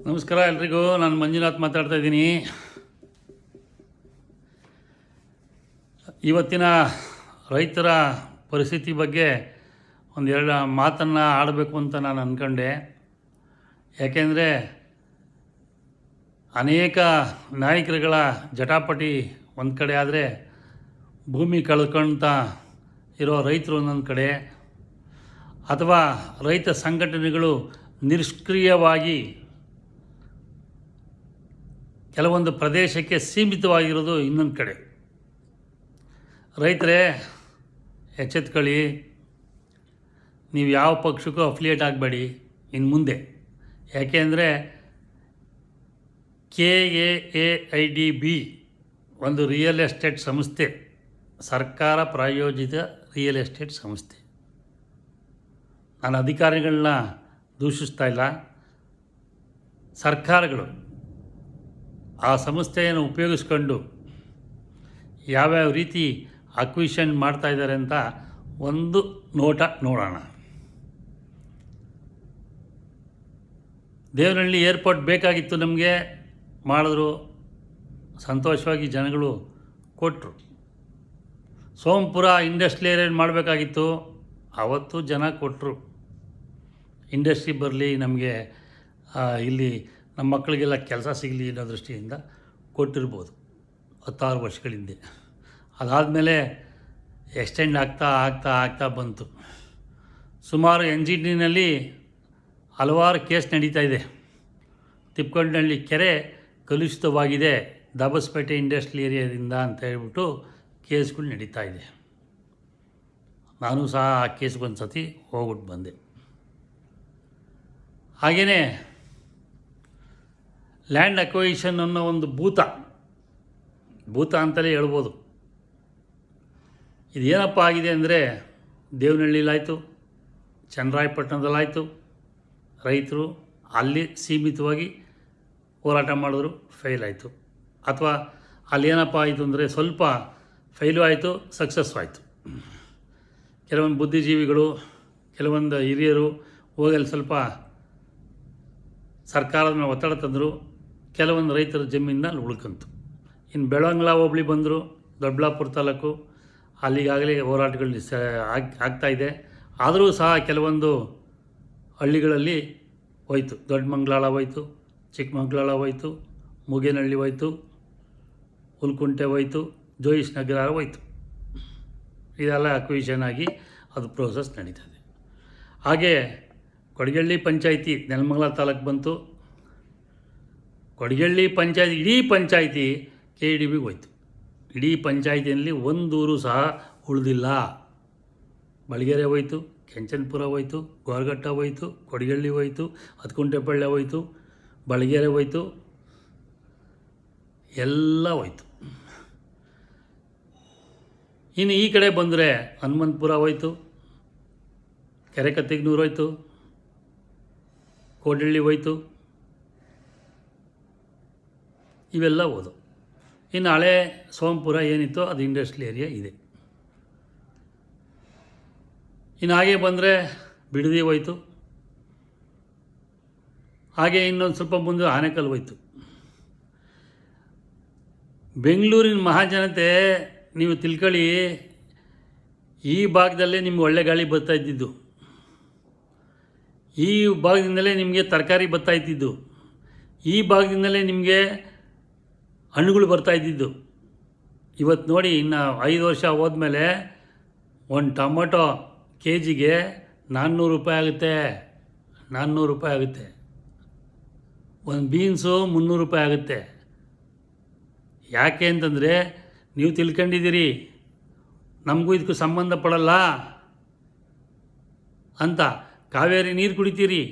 ನಮಸ್ಕಾರ ಎಲ್ರಿಗೂ. ನಾನು ಮಂಜುನಾಥ್ ಮಾತಾಡ್ತಾ ಇದ್ದೀನಿ. ಇವತ್ತಿನ ರೈತರ ಪರಿಸ್ಥಿತಿ ಬಗ್ಗೆ ಒಂದೆರಡು ಮಾತನ್ನು ಆಡಬೇಕು ಅಂತ ನಾನು ಅಂದ್ಕೊಂಡೆ. ಯಾಕೆಂದರೆ ಅನೇಕ ನಾಯಕರುಗಳ ಜಟಾಪಟಿ ಒಂದು ಕಡೆ ಆದರೆ ಭೂಮಿ ಕಳ್ಕೊಳ್ತಾ ಇರೋ ರೈತರು ಒಂದೊಂದು ಕಡೆ, ಅಥವಾ ರೈತ ಸಂಘಟನೆಗಳು ನಿಷ್ಕ್ರಿಯವಾಗಿ ಕೆಲವೊಂದು ಪ್ರದೇಶಕ್ಕೆ ಸೀಮಿತವಾಗಿರೋದು ಇನ್ನೊಂದು ಕಡೆ. ರೈತರೇ ಎಚ್ಚೆತ್ಕೊಳ್ಳಿ, ನೀವು ಯಾವ ಪಕ್ಷಕ್ಕೂ ಅಫಿಲಿಯೇಟ್ ಆಗಬೇಡಿ ಇನ್ನು ಮುಂದೆ. ಯಾಕೆಂದರೆ KAAIDB ಒಂದು ರಿಯಲ್ ಎಸ್ಟೇಟ್ ಸಂಸ್ಥೆ, ಸರ್ಕಾರ ಪ್ರಾಯೋಜಿತ ರಿಯಲ್ ಎಸ್ಟೇಟ್ ಸಂಸ್ಥೆ. ನಾನು ಅಧಿಕಾರಿಗಳನ್ನ ದೂಷಿಸ್ತಾ ಇಲ್ಲ. ಸರ್ಕಾರಗಳು ಆ ಸಂಸ್ಥೆಯನ್ನು ಉಪಯೋಗಿಸ್ಕೊಂಡು ಯಾವ್ಯಾವ ರೀತಿ ಅಕ್ವಿಷನ್ ಮಾಡ್ತಾ ಇದ್ದಾರೆ ಅಂತ ಒಂದು ನೋಟ ನೋಡೋಣ. ದೇವನಹಳ್ಳಿ ಏರ್ಪೋರ್ಟ್ ಬೇಕಾಗಿತ್ತು, ನಮಗೆ ಮಾಡಿದ್ರು, ಸಂತೋಷವಾಗಿ ಜನಗಳು ಕೊಟ್ಟರು. ಸೋಮಪುರ ಇಂಡಸ್ಟ್ರಿಯಲ್ ಏರಿಯಾ ಮಾಡಬೇಕಾಗಿತ್ತು, ಅವತ್ತು ಜನ ಕೊಟ್ಟರು. ಇಂಡಸ್ಟ್ರಿ ಬರಲಿ, ನಮಗೆ ಇಲ್ಲಿ ನಮ್ಮ ಮಕ್ಕಳಿಗೆಲ್ಲ ಕೆಲಸ ಸಿಗಲಿ ಅನ್ನೋ ದೃಷ್ಟಿಯಿಂದ ಕೊಟ್ಟಿರ್ಬೋದು 16 ವರ್ಷಗಳ ಹಿಂದೆ. ಅದಾದಮೇಲೆ ಎಕ್ಸ್ಟೆಂಡ್ ಆಗ್ತಾ ಬಂತು. ಸುಮಾರು NGTನಲ್ಲಿ ಹಲವಾರು ಕೇಸ್ ನಡೀತಾ ಇದೆ. ತಿಪ್ಪಕೊಂಡನಹಳ್ಳಿ ಕೆರೆ ಕಲುಷಿತವಾಗಿದೆ ದಾಬಸ್ಪೇಟೆ ಇಂಡಸ್ಟ್ರಿಯಲ್ ಏರಿಯಾದಿಂದ ಅಂತ ಹೇಳ್ಬಿಟ್ಟು ಕೇಸ್ಗಳು ನಡೀತಾ ಇದೆ. ನಾನು ಸಹ ಆ ಕೇಸ್ಗೊಂದು ಸತಿ ಹೋಗ್ಬಿಟ್ಟು ಬಂದೆ. ಹಾಗೆಯೇ ಲ್ಯಾಂಡ್ ಅಕ್ವೈಷನ್ ಅನ್ನೋ ಒಂದು ಭೂತ ಅಂತಲೇ ಹೇಳ್ಬೋದು. ಇದೇನಪ್ಪ ಆಗಿದೆ ಅಂದರೆ, ದೇವನಹಳ್ಳಿಲಾಯಿತು, ಚನ್ನರಾಯಪಟ್ಟಣದಲ್ಲಾಯಿತು, ರೈತರು ಅಲ್ಲಿ ಸೀಮಿತವಾಗಿ ಹೋರಾಟ ಮಾಡಿದ್ರು, ಫೇಲ್ ಆಯಿತು. ಅಥವಾ ಅಲ್ಲೇನಪ್ಪ ಆಯಿತು ಅಂದರೆ ಸ್ವಲ್ಪ ಫೇಲು ಆಯಿತು, ಸಕ್ಸಸ್ಸು ಆಯಿತು. ಕೆಲವೊಂದು ಬುದ್ಧಿಜೀವಿಗಳು, ಕೆಲವೊಂದು ಹಿರಿಯರು ಹೋಗಲ್ಲಿ ಸ್ವಲ್ಪ ಸರ್ಕಾರದ ಮೇಲೆ ಒತ್ತಡ ತಂದರು, ಕೆಲವೊಂದು ರೈತರ ಜಮೀನಲ್ಲಿ ಉಳ್ಕಂತು. ಇನ್ನು ಬೆಳವಂಗ್ಲ ಹೋಬಳಿ ಬಂದರು, ದೊಡ್ಡಬಳ್ಳಾಪುರ ತಾಲೂಕು, ಅಲ್ಲಿಗಾಗಲೇ ಹೋರಾಟಗಳು ಆಗ್ತಾಯಿದೆ. ಆದರೂ ಸಹ ಕೆಲವೊಂದು ಹಳ್ಳಿಗಳಲ್ಲಿ ಹೋಯ್ತು. ದೊಡ್ಡಮಂಗ್ಲಾಳ ಹೋಯ್ತು, ಚಿಕ್ಕಮಂಗ್ಲಾಳ ಹೋಯ್ತು, ಮುಗೇನಹಳ್ಳಿ ಹೋಯ್ತು, ಹುಲ್ಕುಂಟೆ ಹೋಯ್ತು, ಜೋಯಿಸ್ ನಗರ ಹೋಯ್ತು. ಇದೆಲ್ಲ ಅಕ್ವಿಷನ್ ಆಗಿ ಅದು ಪ್ರೋಸೆಸ್ ನಡೀತದೆ. ಹಾಗೆ ಕೊಡಗಳ್ಳಿ ಪಂಚಾಯಿತಿ ನೆಲಮಂಗಲ ತಾಲೂಕು ಬಂತು. ಕೊಡಗಳ್ಳಿ ಪಂಚಾಯಿತಿ, ಇಡೀ ಪಂಚಾಯಿತಿ KADBಗೆ ಹೋಯ್ತು. ಇಡೀ ಪಂಚಾಯಿತಿಯಲ್ಲಿ ಒಂದೂರು ಸಹ ಉಳಿದಿಲ್ಲ. ಬಳಗೆರೆ ಹೋಯ್ತು, ಕೆಂಚನಪುರ ಹೋಯ್ತು, ಗೋರಘಟ್ಟ ಹೋಯ್ತು, ಕೊಡಗಳ್ಳಿ ಹೋಯ್ತು, ಹತ್ಕುಂಟೆಪಳ್ಳಿ ಹೋಯ್ತು, ಬಳಗೆರೆ ಹೋಯ್ತು, ಎಲ್ಲ ಹೋಯ್ತು. ಇನ್ನು ಈ ಕಡೆ ಬಂದರೆ ಹನುಮಂತಪುರ ಹೋಯ್ತು, ಕೆರೆಕತ್ತಿಗ್ನೂರು ಹೋಯ್ತು, ಕೋಡಳ್ಳಿ ಹೋಯ್ತು, ಇವೆಲ್ಲ ಹೋದು. ಇನ್ನು ಹಳೆ ಸೋಮಪುರ ಏನಿತ್ತು ಅದು ಇಂಡಸ್ಟ್ರಿಯಲ್ ಏರಿಯಾ ಇದೆ. ಇನ್ನು ಹಾಗೆ ಬಂದರೆ ಬಿಡದಿ ಹೋಯ್ತು. ಹಾಗೆ ಇನ್ನೊಂದು ಸ್ವಲ್ಪ ಮುಂದೆ ಆನೇಕಲ್ ಹೋಯ್ತು. ಬೆಂಗಳೂರಿನ ಮಹಾಜನತೆ ನೀವು ತಿಳ್ಕೊಳ್ಳಿ, ಈ ಭಾಗದಲ್ಲೇ ನಿಮ್ಗೆ ಒಳ್ಳೆ ಗಾಳಿ ಬರ್ತಾ ಇದ್ದಿದ್ದು, ಈ ಭಾಗದಿಂದಲೇ ನಿಮಗೆ ತರಕಾರಿ ಬರ್ತಾ ಇದ್ದಿದ್ದು, ಈ ಭಾಗದಿಂದಲೇ ನಿಮಗೆ ಹಣ್ಣುಗಳು ಬರ್ತಾ ಇದ್ದಿದ್ದು. ಇವತ್ತು ನೋಡಿ, ಇನ್ನು 5 ವರ್ಷ ಹೋದ್ಮೇಲೆ ಒಂದು ಟೊಮೊಟೊ KGಗೆ 400 ರೂಪಾಯಿ ಆಗುತ್ತೆ, 400 ರೂಪಾಯಿ ಆಗುತ್ತೆ. ಒಂದು ಬೀನ್ಸು 300 ರೂಪಾಯಿ ಆಗುತ್ತೆ. ಯಾಕೆ ಅಂತಂದರೆ, ನೀವು ತಿಳ್ಕೊಂಡಿದ್ದೀರಿ ನಮಗೂ ಇದಕ್ಕೂ ಸಂಬಂಧ ಪಡಲ್ಲ ಅಂತ. ಕಾವೇರಿ ನೀರು ಕುಡಿತೀರಿ,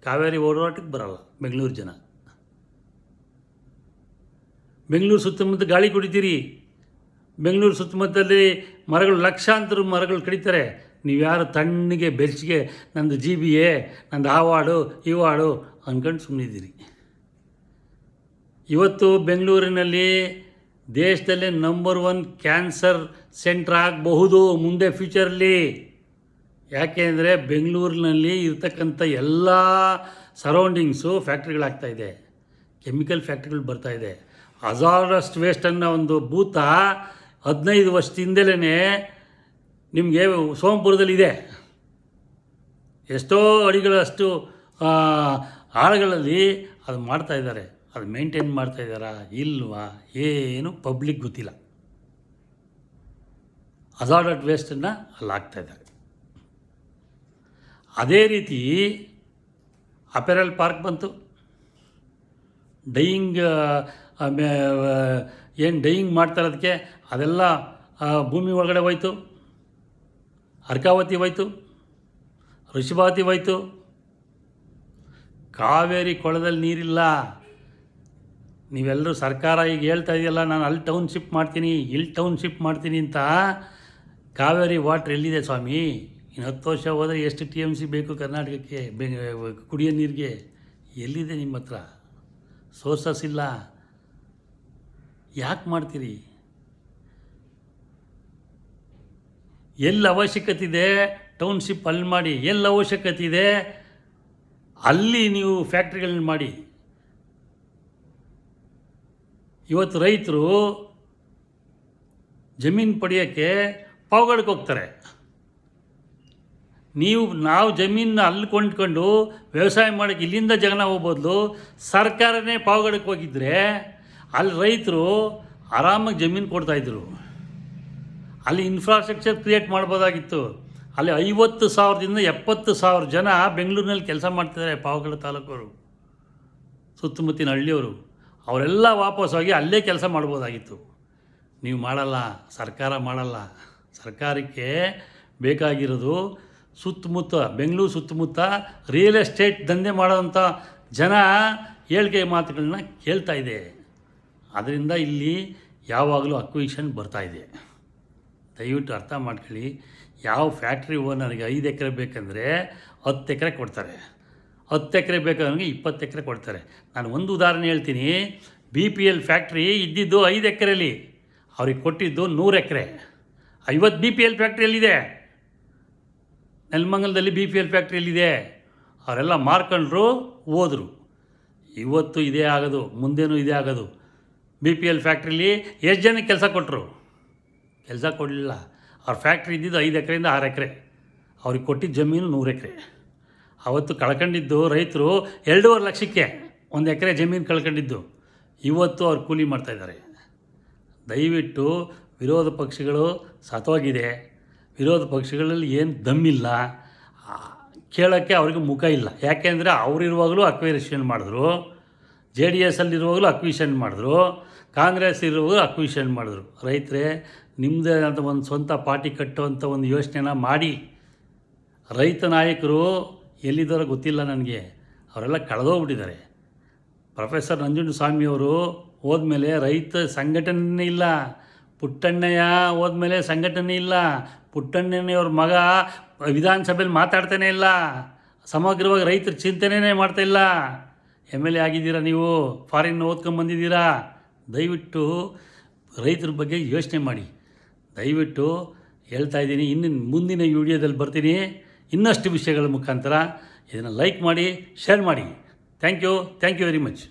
ಕಾವೇರಿ ಹೋರಾಟಕ್ಕೆ ಬರಲ್ಲ ಬೆಂಗಳೂರು ಜನ. ಬೆಂಗಳೂರು ಸುತ್ತಮುತ್ತ ಗಾಳಿ ಕುಡಿತೀರಿ, ಬೆಂಗಳೂರು ಸುತ್ತಮುತ್ತಲ್ಲಿ ಮರಗಳು, ಲಕ್ಷಾಂತರ ಮರಗಳು ಕಡಿತಾರೆ. ನೀವು ಯಾರು ತಣ್ಣಗೆ ಬೆಚ್ಚಗೆ ನಂದು GBA, ನಂದು ಆ ವಾರ್ಡು ಈ ವಾರ್ಡು ಅಂದ್ಕೊಂಡು ಸುಮ್ಮನಿದ್ದೀರಿ. ಇವತ್ತು ಬೆಂಗಳೂರಿನಲ್ಲಿ ದೇಶದಲ್ಲೇ ನಂಬರ್ 1 ಕ್ಯಾನ್ಸರ್ ಸೆಂಟ್ರ್ ಆಗಬಹುದು ಮುಂದೆ ಫ್ಯೂಚರಲ್ಲಿ. ಯಾಕೆ ಅಂದರೆ ಬೆಂಗಳೂರಿನಲ್ಲಿ ಇರ್ತಕ್ಕಂಥ ಎಲ್ಲ ಸರೌಂಡಿಂಗ್ಸು ಫ್ಯಾಕ್ಟ್ರಿಗಳಾಗ್ತಾಯಿದೆ. ಕೆಮಿಕಲ್ ಫ್ಯಾಕ್ಟ್ರಿಗಳು ಬರ್ತಾಯಿದೆ. ಹಜಾರಸ್ಟ್ ವೇಸ್ಟ್ ಅನ್ನೋ ಒಂದು ಭೂತ 15 ವರ್ಷದಿಂದಲೇ ನಿಮಗೆ ಸೋಮಪುರದಲ್ಲಿದೆ. ಎಷ್ಟೋ ಅಡಿಗಳಷ್ಟು ಆಳಗಳಲ್ಲಿ ಅದು ಮಾಡ್ತಾಯಿದ್ದಾರೆ. ಅದು ಮೇಂಟೈನ್ ಮಾಡ್ತಾಯಿದ್ದಾರಾ ಇಲ್ವಾ ಏನು ಪಬ್ಲಿಕ್ ಗೊತ್ತಿಲ್ಲ. ಹಜಾರ್ಡ್ ವೇಸ್ಟನ್ನು ಅಲ್ಲಿ ಹಾಕ್ತಾಯಿದ್ದಾರೆ. ಅದೇ ರೀತಿ ಅಪೆರಲ್ ಪಾರ್ಕ್ ಬಂತು. ಡೈಯಿಂಗ್ ಏನು ಡೈಯಿಂಗ್ ಮಾಡ್ತಾರೋದಕ್ಕೆ ಅದೆಲ್ಲ ಭೂಮಿ ಒಳಗಡೆ ಹೋಯ್ತು. ಅರ್ಕಾವತಿ ಹೋಯ್ತು, ಋಷಭಾವತಿ ಹೋಯ್ತು. ಕಾವೇರಿ ಕೊಳದಲ್ಲಿ ನೀರಿಲ್ಲ. ನೀವೆಲ್ಲರೂ ಸರ್ಕಾರ ಈಗ ಹೇಳ್ತಾ ಇದೆಯಲ್ಲ, ನಾನು ಅಲ್ಲಿ ಟೌನ್ಶಿಪ್ ಮಾಡ್ತೀನಿ, ಇಲ್ಲಿ ಟೌನ್ಶಿಪ್ ಮಾಡ್ತೀನಿ ಅಂತ. ಕಾವೇರಿ ವಾಟ್ರ್ ಎಲ್ಲಿದೆ ಸ್ವಾಮಿ? ಇನ್ನು 10 ವರ್ಷ ಹೋದರೆ ಎಷ್ಟು TMC ಬೇಕು ಕರ್ನಾಟಕಕ್ಕೆ ಕುಡಿಯೋ ನೀರಿಗೆ? ಎಲ್ಲಿದೆ ನಿಮ್ಮ ಹತ್ರ? ಸೋರ್ಸಸ್ ಇಲ್ಲ. ಯಾಕೆ ಮಾಡ್ತೀರಿ? ಎಲ್ಲಿ ಅವಶ್ಯಕತೆ ಇದೆ ಟೌನ್ಶಿಪ್ ಅಲ್ಲಿ ಮಾಡಿ, ಎಲ್ಲಿ ಅವಶ್ಯಕತೆ ಇದೆ ಅಲ್ಲಿ ನೀವು ಫ್ಯಾಕ್ಟ್ರಿಗಳನ್ನ ಮಾಡಿ. ಇವತ್ತು ರೈತರು ಜಮೀನು ಪಡೆಯೋಕ್ಕೆ ಪಾವಗಡಕ್ಕೆ ಹೋಗ್ತಾರೆ. ನಾವು ಜಮೀನನ್ನ ಅಲ್ಲಿ ಕೊಂಡ್ಕೊಂಡು ವ್ಯವಸಾಯ ಮಾಡೋಕ್ಕೆ ಇಲ್ಲಿಂದ ಜನ ಹೋಗ್ಬದಲು ಸರ್ಕಾರನೇ ಪಾವಗಡಕ್ಕೆ ಹೋಗಿದ್ದರೆ ಅಲ್ಲಿ ರೈತರು ಆರಾಮಾಗಿ ಜಮೀನು ಕೊಡ್ತಾಯಿದ್ರು. ಅಲ್ಲಿ ಇನ್ಫ್ರಾಸ್ಟ್ರಕ್ಚರ್ ಕ್ರಿಯೇಟ್ ಮಾಡ್ಬೋದಾಗಿತ್ತು. ಅಲ್ಲಿ 50,000ದಿಂದ 70,000 ಜನ ಬೆಂಗಳೂರಿನಲ್ಲಿ ಕೆಲಸ ಮಾಡ್ತಿದ್ದಾರೆ. ಪಾವಗಡ ತಾಲೂಕವರು, ಸುತ್ತಮುತ್ತಿನ ಹಳ್ಳಿಯವರು, ಅವರೆಲ್ಲ ವಾಪಸ್ಸಾಗಿ ಅಲ್ಲೇ ಕೆಲಸ ಮಾಡ್ಬೋದಾಗಿತ್ತು. ನೀವು ಮಾಡಲ್ಲ, ಸರ್ಕಾರ ಮಾಡಲ್ಲ. ಸರ್ಕಾರಕ್ಕೆ ಬೇಕಾಗಿರೋದು ಸುತ್ತಮುತ್ತ ಬೆಂಗಳೂರು ಸುತ್ತಮುತ್ತ ರಿಯಲ್ ಎಸ್ಟೇಟ್ ದಂಧೆ ಮಾಡೋವಂಥ ಜನ ಹೇಳಿಕೆ ಮಾತುಗಳನ್ನ ಕೇಳ್ತಾ ಇದೆ. ಅದರಿಂದ ಇಲ್ಲಿ ಯಾವಾಗಲೂ ಅಕ್ವಿಷನ್ ಬರ್ತಾಯಿದೆ. ದಯವಿಟ್ಟು ಅರ್ಥ ಮಾಡ್ಕೊಳ್ಳಿ. ಯಾವ ಫ್ಯಾಕ್ಟ್ರಿ ಓನರ್ಗೆ 5 ಎಕರೆ ಬೇಕಂದರೆ 10 ಎಕರೆ ಕೊಡ್ತಾರೆ, 10 ಎಕರೆ ಬೇಕಾದ್ರೆ 20 ಎಕರೆ ಕೊಡ್ತಾರೆ. ನಾನು ಒಂದು ಉದಾಹರಣೆ ಹೇಳ್ತೀನಿ. BPL ಫ್ಯಾಕ್ಟ್ರಿ ಇದ್ದಿದ್ದು 5 ಎಕರೆಯಲ್ಲಿ, ಅವ್ರಿಗೆ ಕೊಟ್ಟಿದ್ದು 100 ಎಕರೆ. 50 BPL ಫ್ಯಾಕ್ಟ್ರಿಯಲ್ಲಿದೆ. ನೆಲಮಂಗಲದಲ್ಲಿ BPL ಫ್ಯಾಕ್ಟ್ರಿಯಲ್ಲಿದೆ. ಅವರೆಲ್ಲ ಮಾರ್ಕೊಂಡ್ರು, ಹೋದರು. ಇವತ್ತು ಇದೇ ಆಗೋದು, ಮುಂದೇನೂ ಇದೇ ಆಗೋದು. BPL ಫ್ಯಾಕ್ಟ್ರಿಲಿ ಎಷ್ಟು ಜನಕ್ಕೆ ಕೆಲಸ ಕೊಟ್ಟರು? ಕೆಲಸ ಕೊಡಲಿಲ್ಲ. ಅವ್ರ ಫ್ಯಾಕ್ಟ್ರಿ ಇದ್ದಿದ್ದು 5 ಎಕರೆಯಿಂದ 6 ಎಕರೆ. ಅವ್ರಿಗೆ ಕೊಟ್ಟಿದ್ದ ಜಮೀನು 100 ಎಕರೆ. ಅವತ್ತು ಕಳ್ಕೊಂಡಿದ್ದು ರೈತರು 2.5 ಲಕ್ಷಕ್ಕೆ 1 ಎಕರೆ ಜಮೀನು ಕಳ್ಕೊಂಡಿದ್ದು. ಇವತ್ತು ಅವ್ರು ಕೂಲಿ ಮಾಡ್ತಾಯಿದ್ದಾರೆ. ದಯವಿಟ್ಟು ವಿರೋಧ ಪಕ್ಷಗಳು ಸತ್ತೋಗಿದೆ. ವಿರೋಧ ಪಕ್ಷಗಳಲ್ಲಿ ಏನು ದಮ್ಮಿಲ್ಲ, ಕೇಳೋಕ್ಕೆ ಅವ್ರಿಗೆ ಮುಖ ಇಲ್ಲ. ಯಾಕೆಂದರೆ ಅವರಿರುವಾಗಲೂ ಅಕ್ವಿಷನ್ ಮಾಡಿದ್ರು, JDS ಅಲ್ಲಿರುವಾಗಲೂ ಅಕ್ವಿಷನ್ ಮಾಡಿದ್ರು, ಕಾಂಗ್ರೆಸ್ ಇರುವಾಗಲೂ ಅಕ್ವಿಷನ್ ಮಾಡಿದ್ರು. ರೈತರೇ, ನಿಮ್ಮದೇ ಅಂತ ಒಂದು ಸ್ವಂತ ಪಾರ್ಟಿ ಕಟ್ಟುವಂಥ ಒಂದು ಯೋಚನೆನ ಮಾಡಿ. ರೈತ ನಾಯಕರು ಎಲ್ಲಿದ್ದಾರೋ ಗೊತ್ತಿಲ್ಲ ನನಗೆ, ಅವರೆಲ್ಲ ಕಳೆದೋಗ್ಬಿಟ್ಟಿದ್ದಾರೆ. ಪ್ರೊಫೆಸರ್ ನಂಜುಂಡಸ್ವಾಮಿಯವರು ಹೋದ್ಮೇಲೆ ರೈತ ಸಂಘಟನೆ ಇಲ್ಲ. ಪುಟ್ಟಣ್ಣಯ್ಯ ಹೋದ್ಮೇಲೆ ಸಂಘಟನೆ ಇಲ್ಲ. ಪುಟ್ಟಣ್ಣಯ್ಯವ್ರ ಮಗ ವಿಧಾನಸಭೆಯಲ್ಲಿ ಮಾತಾಡ್ತಾನೇ ಇಲ್ಲ. ಸಮಗ್ರವಾಗಿ ರೈತರ ಚಿಂತನೆಯೇ ಮಾಡ್ತಾಯಿಲ್ಲ. MLA ಆಗಿದ್ದೀರಾ ನೀವು, ಫಾರಿನ್ ಓದ್ಕೊಂಬಂದಿದ್ದೀರಾ. ದಯವಿಟ್ಟು ರೈತರ ಬಗ್ಗೆ ಯೋಚನೆ ಮಾಡಿ. ದಯವಿಟ್ಟು ಹೇಳ್ತಾ ಇದ್ದೀನಿ. ಮುಂದಿನ ವಿಡಿಯೋದಲ್ಲಿ ಬರ್ತೀನಿ ಇನ್ನಷ್ಟು ವಿಷಯಗಳ ಮುಖಾಂತರ. ಇದನ್ನು ಲೈಕ್ ಮಾಡಿ, ಶೇರ್ ಮಾಡಿ. Thank you very much.